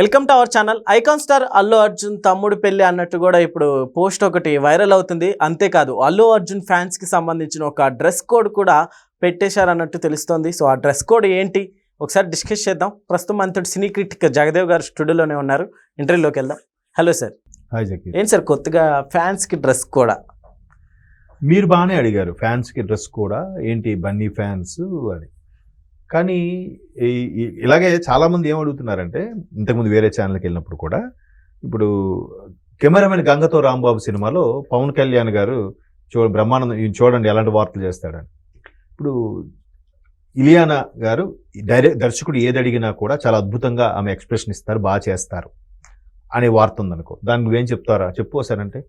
Welcome to our channel. Icon star Allu Arjun తమ్ముడు పెళ్లి అన్నట్టు కూడా ఇప్పుడు పోస్ట్ ఒకటి వైరల్ అవుతుంది. అంతేకాదు అల్లు అర్జున్ ఫ్యాన్స్ కి సంబంధించిన ఒక డ్రెస్ కోడ్ కూడా పెట్టేశారన్నట్టు తెలుస్తోంది. సో ఆ డ్రెస్ కోడ్ ఏంటి ఒకసారి డిస్కస్ చేద్దాం. ప్రస్తుతం మనతో సినీ క్రిటిక్ జగదేవ్ గారు స్టూడియోలోనే ఉన్నారు. ఇంటర్వ్యూలోకి వెళ్దాం. Hello sir. హాయ్ జకీర్. ఏంటి సార్ కొత్తగా ఫ్యాన్స్ కి డ్రెస్ కూడా? మీరు బాగానే అడిగారు, ఫ్యాన్స్కి డ్రెస్ కూడా ఏంటి బన్నీ ఫ్యాన్స్ అని. కానీ ఇలాగే చాలామంది ఏం అడుగుతున్నారంటే, ఇంతకుముందు వేరే ఛానల్కి వెళ్ళినప్పుడు కూడా, ఇప్పుడు కెమెరామెన్ గంగతో రాంబాబు సినిమాలో పవన్ కళ్యాణ్ గారు బ్రహ్మానందం చూడండి ఎలాంటి వార్తలు చేస్తాడని. ఇప్పుడు ఇలియానా గారు దర్శకుడు ఏది అడిగినా కూడా చాలా అద్భుతంగా ఆమె ఎక్స్ప్రెషన్ ఇస్తారు, బాగా చేస్తారు అనే వార్త ఉందనుకో. దానికి నువ్వేం చెప్తారా చెప్పోసారంటే,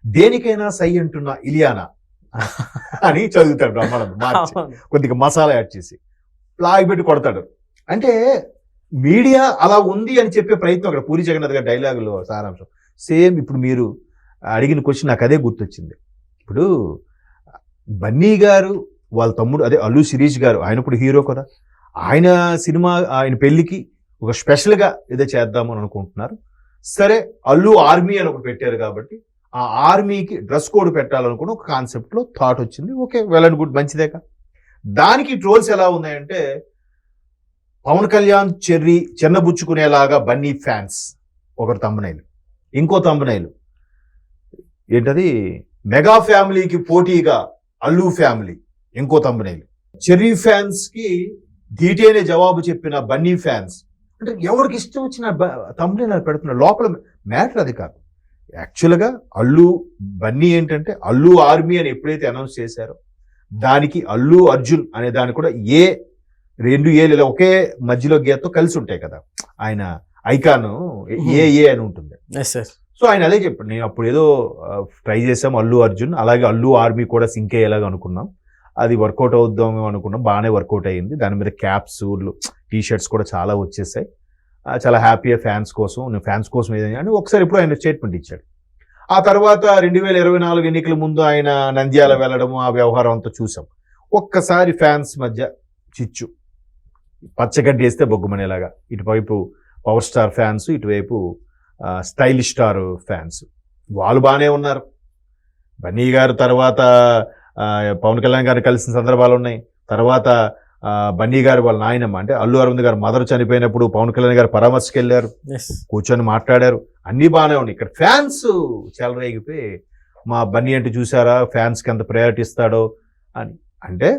దేనికైనా సై అంటున్న ఇలియానా అని చదువుతాడు బ్రహ్మానందం, మార్చి కొద్దిగా మసాలా యాడ్ చేసి లాగి పెట్టి కొడతాడు. అంటే మీడియా అలా ఉంది అని చెప్పే ప్రయత్నం అక్కడ పూరి జగన్నాథ్ గారి డైలాగులో సారాంశం. సేమ్ ఇప్పుడు మీరు అడిగిన క్వశ్చన్ నాకు అదే గుర్తొచ్చింది. ఇప్పుడు బన్నీ గారు వాళ్ళ తమ్ముడు అదే అల్లు శిరీష్ గారు, ఆయన ఇప్పుడు హీరో కదా, ఆయన సినిమా ఆయన పెళ్లికి ఒక స్పెషల్గా ఏదో చేద్దామని అనుకుంటున్నారు. సరే అల్లు ఆర్మీ అని ఒకటి పెట్టారు కాబట్టి ఆ ఆర్మీకి డ్రెస్ కోడ్ పెట్టాలనుకుని ఒక కాన్సెప్ట్లో థాట్ వచ్చింది. ఓకే, వెల్ అండ్ గుడ్, మంచిదేకా. దానికి ట్రోల్స్ ఎలా ఉన్నాయంటే, పవన్ కళ్యాణ్ చెర్రీ చిన్నబుచ్చుకునేలాగా బన్నీ ఫ్యాన్స్ ఒకరు తమ్మునైలు, ఇంకో తమ్మునైలు ఏంటది మెగా ఫ్యామిలీకి పోటీగా అల్లు ఫ్యామిలీ, ఇంకో తమ్మునైలు చెర్రీ ఫ్యాన్స్ కి ధీటేనే జవాబు చెప్పిన బన్నీ ఫ్యాన్స్. అంటే ఎవరికి ఇష్టం వచ్చిన తమ్మునైలు పెడుతున్నారు. లోపల మ్యాటర్ అది కాదు. యాక్చువల్గా అల్లు బన్నీ ఏంటంటే అల్లు ఆర్మీ అని ఎప్పుడైతే అనౌన్స్ చేశారో దానికి అల్లు అర్జున్ అనే దాని కూడా రెండు ఏళ్ళు ఒకే మధ్యలో గీతతో కలిసి ఉంటాయి కదా, ఆయన ఐకాన్ ఏ అని ఉంటుంది. సో ఆయన అదే చెప్పాడు, నేను అప్పుడు ఏదో ట్రై చేసాం అల్లు అర్జున్, అలాగే అల్లు ఆర్మీ కూడా సింక్ అయ్యేలాగా అనుకున్నాం, అది వర్కౌట్ అవుద్దామేమో అనుకున్నాం, బాగానే వర్కౌట్ అయ్యింది. దాని మీద క్యాప్స్ టీ షర్ట్స్ కూడా చాలా వచ్చేసాయి. చాలా హ్యాపీగా ఫ్యాన్స్ కోసం, నేను ఫ్యాన్స్ కోసం ఏదైనా అని ఒకసారి ఇప్పుడు ఆయన స్టేట్మెంట్ ఇచ్చాడు. ఆ తర్వాత 2024 ఎన్నికల ముందు ఆయన నంద్యాల వెళ్ళడము, ఆ వ్యవహారం అంతా చూసాం. ఒక్కసారి ఫ్యాన్స్ మధ్య చిచ్చు, పచ్చగడ్డి వేస్తే బొగ్గుమనేలాగా, ఇటువైపు పవర్ స్టార్ ఫ్యాన్స్, ఇటువైపు స్టైలిష్ స్టార్ ఫ్యాన్స్. వాళ్ళు బాగానే ఉన్నారు. బన్నీ గారు తర్వాత పవన్ కళ్యాణ్ గారు కలిసిన సందర్భాలు ఉన్నాయి. తర్వాత బన్నీ గారు వాళ్ళ నాయనమ్మ అంటే అల్లు అరవింద్ గారు మదర్ చనిపోయినప్పుడు పవన్ కళ్యాణ్ గారు పరామర్శకి వెళ్ళారు, కూర్చొని మాట్లాడారు, అన్నీ బాగానే ఉన్నాయి. ఇక్కడ ఫ్యాన్స్ చెలరేగిపోయి మా బన్నీ అంటే చూసారా ఫ్యాన్స్కి ఎంత ప్రయారిటీ ఇస్తాడో అని. అంటే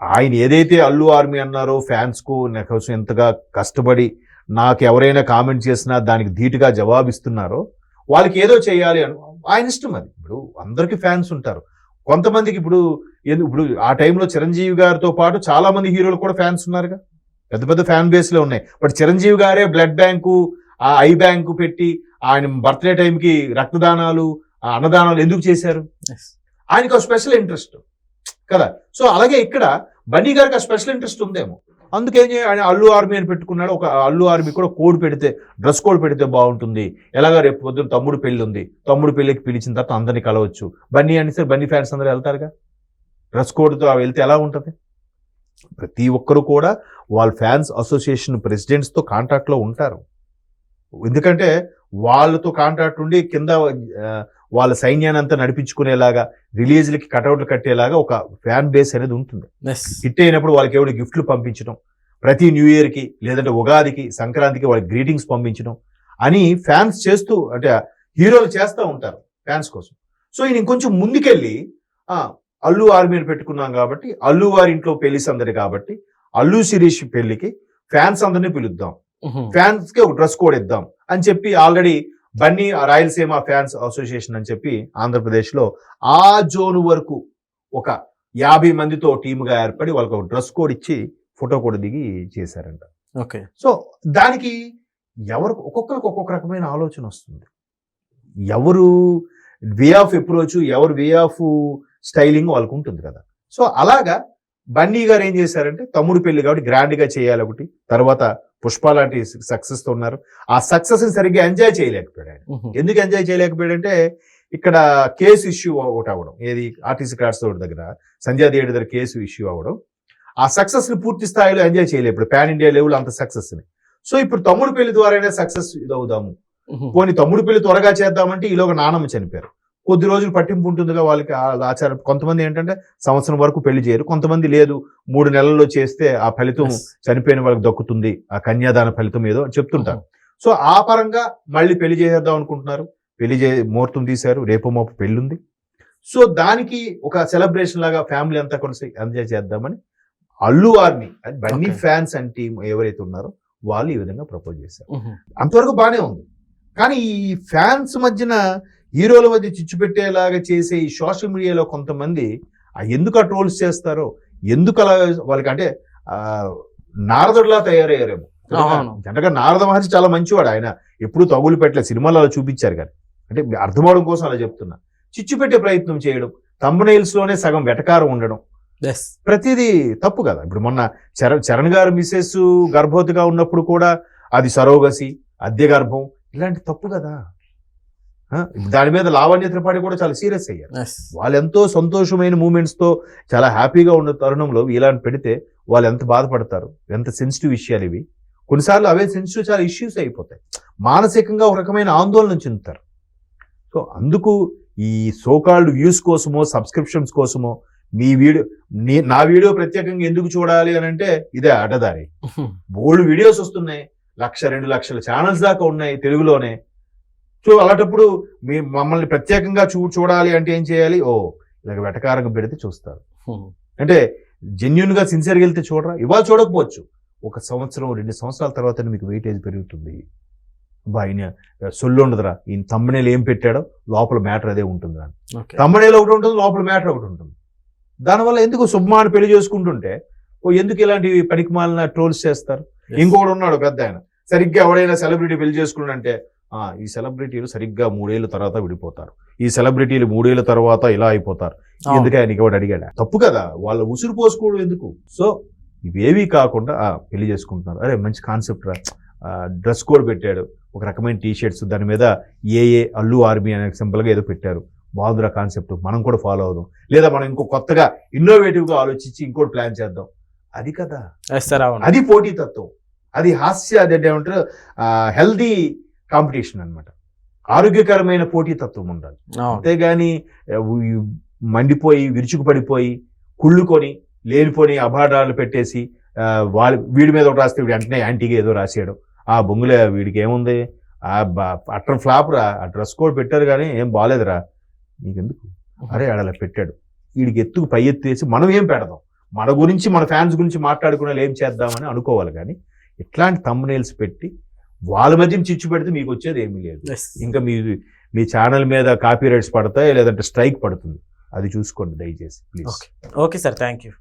ఆయన ఏదైతే అల్లు ఆర్మీ అన్నారో ఫ్యాన్స్కు నా కోసం ఎంతగా కష్టపడి నాకు ఎవరైనా కామెంట్ చేసినా దానికి ధీటుగా జవాబిస్తున్నారో వాళ్ళకి ఏదో చేయాలి అని ఆయన ఇష్టం. అది ఇప్పుడు అందరికీ ఫ్యాన్స్ ఉంటారు. కొంతమందికి ఇప్పుడు ఆ టైంలో చిరంజీవి గారితో పాటు చాలా మంది హీరోలు కూడా ఫ్యాన్స్ ఉన్నారుగా, పెద్ద పెద్ద ఫ్యాన్ బేస్లో ఉన్నాయి. బట్ చిరంజీవి గారే బ్లడ్ బ్యాంకు, ఆ ఐ బ్యాంకు పెట్టి ఆయన బర్త్డే టైంకి రక్తదానాలు, అన్నదానాలు ఎందుకు చేశారు? ఆయనకు ఒక స్పెషల్ ఇంట్రెస్ట్ కదా. సో అలాగే ఇక్కడ బన్నీ గారికి ఆ స్పెషల్ ఇంట్రెస్ట్ ఉందేమో, అందుకేం ఆయన అల్లు ఆర్మీ అని పెట్టుకున్నాడు. ఒక అల్లు ఆర్మీ కూడా కోడ్ పెడితే, డ్రెస్ కోడ్ పెడితే బాగుంటుంది. ఎలాగా రేపు పొద్దున్న తమ్ముడు పెళ్లి ఉంది, తమ్ముడు పెళ్లికి పిలిచిన తర్వాత అందరినీ కలవచ్చు. బన్నీ అని సరే బన్నీ ఫ్యాన్స్ అందరూ వెళ్తారుగా, డ్రెస్ కోడ్తో వెళ్తే ఎలా ఉంటుంది? ప్రతి ఒక్కరు కూడా వాళ్ళ ఫ్యాన్స్ అసోసియేషన్ ప్రెసిడెంట్స్తో కాంటాక్ట్లో ఉంటారు. ఎందుకంటే వాళ్ళతో కాంటాక్ట్ ఉండి కింద వాళ్ళ సైన్యాన్ని అంతా నడిపించుకునేలాగా, రిలీజ్లకి కటౌట్లు కట్టేలాగా ఒక ఫ్యాన్ బేస్ అనేది ఉంటుంది. హిట్ అయినప్పుడు వాళ్ళకి ఎవరు గిఫ్ట్లు పంపించడం, ప్రతి న్యూ ఇయర్కి లేదంటే ఉగాదికి సంక్రాంతికి వాళ్ళకి గ్రీటింగ్స్ పంపించడం అని ఫ్యాన్స్ చేస్తూ, అంటే హీరోలు చేస్తూ ఉంటారు ఫ్యాన్స్ కోసం. సో ఈయన ఇంకొంచెం ముందుకెళ్ళి అల్లు ఆర్మీని పెట్టుకున్నాం కాబట్టి, అల్లు వారి ఇంట్లో పెళ్లి సందడి కాబట్టి అల్లు శిరీష్ పెళ్లికి ఫ్యాన్స్ అందరినీ పిలుద్దాం, ఫ్యాన్స్ కి ఒక డ్రెస్ కోడ్ ఇద్దాం అని చెప్పి already Bunny Rayalaseema fans association అని చెప్పి ఆంధ్రప్రదేశ్లో ఆ జోన్ వరకు ఒక 50 మందితో టీముగా ఏర్పడి వాళ్ళకి ఒక డ్రెస్ కోడ్ ఇచ్చి ఫోటో కూడా దిగి చేశారంట. ఓకే. సో దానికి ఒక్కొక్కరికి ఒక్కొక్క రకమైన ఆలోచన వస్తుంది. ఎవరు వే ఆఫ్ అప్రోచ్, ఎవరు వే ఆఫ్ స్టైలింగ్ వాళ్ళకు ఉంటుంది కదా. సో అలాగా బన్నీ గారు ఏం చేశారంటే, తమ్ముడు పెళ్లి కాబట్టి గ్రాండ్ గా చేయాలి ఒకటి, తర్వాత పుష్ప లాంటి సక్సెస్ తో ఉన్నారు. ఆ సక్సెస్ ని సరిగ్గా ఎంజాయ్ చేయలేకపోయాడు ఆయన. ఎందుకు ఎంజాయ్ చేయలేకపోయాడంటే, ఇక్కడ కేసు ఇష్యూ ఒకటి అవ్వడం, ఏది ఆర్టీసీ క్రాస్ రోడ్ దగ్గర సంజయ్ థియేటర్ దగ్గర కేసు ఇష్యూ అవ్వడం, ఆ సక్సెస్ ని పూర్తి స్థాయిలో ఎంజాయ్ చేయలేదు. ఇప్పుడు పాన్ ఇండియా లెవెల్ అంత సక్సెస్ ని. సో ఇప్పుడు తమ్ముడు పెళ్లి ద్వారా సక్సెస్ ఇదవుదాము, పోనీ తమ్ముడు పెళ్లి త్వరగా చేద్దామంటే ఈలోగా నానమ్మ చనిపోయారు. కొద్ది రోజులు పట్టింపు ఉంటుందిగా వాళ్ళకి ఆ ఆచారం. కొంతమంది ఏంటంటే సంవత్సరం వరకు పెళ్లి చేయరు, కొంతమంది లేదు 3 నెలల్లో చేస్తే ఆ ఫలితం చనిపోయిన వాళ్ళకి దక్కుతుంది, ఆ కన్యాదాన ఫలితం ఏదో చెప్తుంటారు. సో ఆ పరంగా మళ్ళీ పెళ్లి చేసేద్దాం అనుకుంటున్నారు. ముహూర్తం తీశారు, రేపు మాపు పెళ్లి ఉంది. సో దానికి ఒక సెలబ్రేషన్ లాగా ఫ్యామిలీ అంతా కలిసి ఎంజాయ్ చేద్దామని Allu army Bunny fans and team ఎవరైతే ఉన్నారో వాళ్ళు ఈ విధంగా ప్రపోజ్ చేశారు. అంతవరకు బానే ఉంది. కానీ ఈ ఫ్యాన్స్ మధ్యన హీరోల మధ్య చిచ్చు పెట్టేలాగా చేసే ఈ సోషల్ మీడియాలో కొంతమంది ఎందుకు ఆ ట్రోల్స్ చేస్తారో, ఎందుకు అలా వాళ్ళకి అంటే నారదుడిలా తయారయ్యారేమో. జనరల్గా నారద మహర్షి చాలా మంచివాడు, ఆయన ఎప్పుడు తగులు పెట్టలే, సినిమాలో అలా చూపించారు కానీ అంటే అర్థమవడం కోసం అలా చెప్తున్నా. చిచ్చు పెట్టే ప్రయత్నం చేయడం, థంబ్నెయిల్స్ లోనే సగం వెటకారం ఉండడం, ప్రతిదీ తప్పు కదా. ఇప్పుడు మొన్న చరణ్ గారు మిసెస్ గర్భవతిగా ఉన్నప్పుడు కూడా అది సరోగసి, అద్దె గర్భం, ఇలాంటి తప్పు కదా. దాని మీద లావణ్య త్రిపాఠి కూడా చాలా సీరియస్ అయ్యారు. వాళ్ళు ఎంతో సంతోషమైన మూమెంట్స్ తో చాలా హ్యాపీగా ఉన్న తరుణంలో ఇలాంటి పెడితే వాళ్ళు ఎంత బాధపడతారు, ఎంత సెన్సిటివ్ విషయాలు ఇవి. కొన్నిసార్లు అవే సెన్సిటివ్ చాలా ఇష్యూస్ అయిపోతాయి, మానసికంగా ఒక రకమైన ఆందోళన చెందుతారు. సో అందుకు ఈ సోకాల్డ్ వ్యూస్ కోసమో సబ్స్క్రిప్షన్స్ కోసమో నా వీడియో ప్రత్యేకంగా ఎందుకు చూడాలి అని అంటే ఇదే అడ్డదారి. బోల్డ్ వీడియోస్ వస్తున్నాయి, 1-2 లక్షల ఛానల్స్ దాకా ఉన్నాయి తెలుగులోనే. సో అలాంటప్పుడు మమ్మల్ని ప్రత్యేకంగా చూడాలి అంటే ఏం చేయాలి? ఇలాగ వెటకారంగా పెడితే చూస్తారు. అంటే జెన్యున్ గా సిన్సియర్గా వెళ్తే చూడరా, ఇవాళ చూడకపోవచ్చు, 1 సంవత్సరం 2 సంవత్సరాల తర్వాత మీకు వెయిటేజ్ పెరుగుతుంది. ఆయన సొల్లు ఉండదురా, ఈయన థంబ్నెయిల్ ఏం పెట్టాడో లోపల మ్యాటర్ అదే ఉంటుంది. థంబ్నెయిల్ ఒకటి ఉంటుంది, లోపల మ్యాటర్ ఒకటి ఉంటుంది. దానివల్ల ఎందుకు సుబ్మాని పెళ్లి చేసుకుంటుంటే ఎందుకు ఇలాంటి పనికిమాలిన ట్రోల్స్ చేస్తారు? ఇంకొకడు ఉన్నాడు పెద్ద ఆయన, సరిగ్గా ఎవడైనా సెలబ్రిటీ పెళ్లి చేసుకుంటే ఈ సెలబ్రిటీలు సరిగ్గా 3 ఏళ్ళ తర్వాత విడిపోతారు, ఈ సెలబ్రిటీలు 3 ఏళ్ళ తర్వాత ఇలా అయిపోతారు, ఎందుకు ఆయనకి ఎవడు అడిగాడా? తప్పు కదా, వాళ్ళ ఉసురు పోసుకోవడం ఎందుకు? సో ఇవేవి కాకుండా పెళ్లి చేసుకుంటున్నారు. అరే మంచి కాన్సెప్ట్ రా, డ్రెస్ కోడ్ పెట్టాడు, ఒక రకమైన టీషర్ట్స్, దాని మీద అల్లు ఆర్మీ అనే సింపుల్ గా ఏదో పెట్టారు, బాగుందిరా కాన్సెప్ట్, మనం కూడా ఫాలో అవుదాం, లేదా మనం ఇంకో కొత్తగా ఇన్నోవేటివ్ గా ఆలోచించి ఇంకోటి ప్లాన్ చేద్దాం. అది కదా, అది పోటీతత్వం, అది హాస్య, అది ఏమంటారు హెల్దీ కాంపిటీషన్ అన్నమాట. ఆరోగ్యకరమైన పోటీతత్వం ఉండాలి. అంతేగాని మండిపోయి విరుచుకు పడిపోయి కుళ్ళుకొని లేనిపోని అభాడాలు పెట్టేసి వీడి మీద ఒకటి రాస్తే వీడి వెంటనే యాంటీగా ఏదో రాసేయడం, ఆ బొంగులే వీడికి ఏముంది, అట్టర్ ఫ్లాప్ రా, ఆ డ్రెస్ కోడ్ పెట్టారు కానీ ఏం బాగాలేదురా, నీకెందుకు? అరే ఆడలా పెట్టాడు, వీడికి పై ఎత్తు వేసి మనం ఏం పెడదాం, మన గురించి మన ఫ్యాన్స్ గురించి మాట్లాడుకునే ఏం చేద్దామని అనుకోవాలి. కానీ ఇట్లాంటి థంబ్నెయిల్స్ పెట్టి వాళ్ళ మధ్య చిచ్చు పెడితే మీకు వచ్చేది ఏమీ లేదు. ఇంకా మీ ఛానల్ మీద కాపీ రైట్స్ పడతాయి, లేదంటే స్ట్రైక్ పడుతుంది. అది చూసుకోండి దయచేసి please. Okay sir, thank you.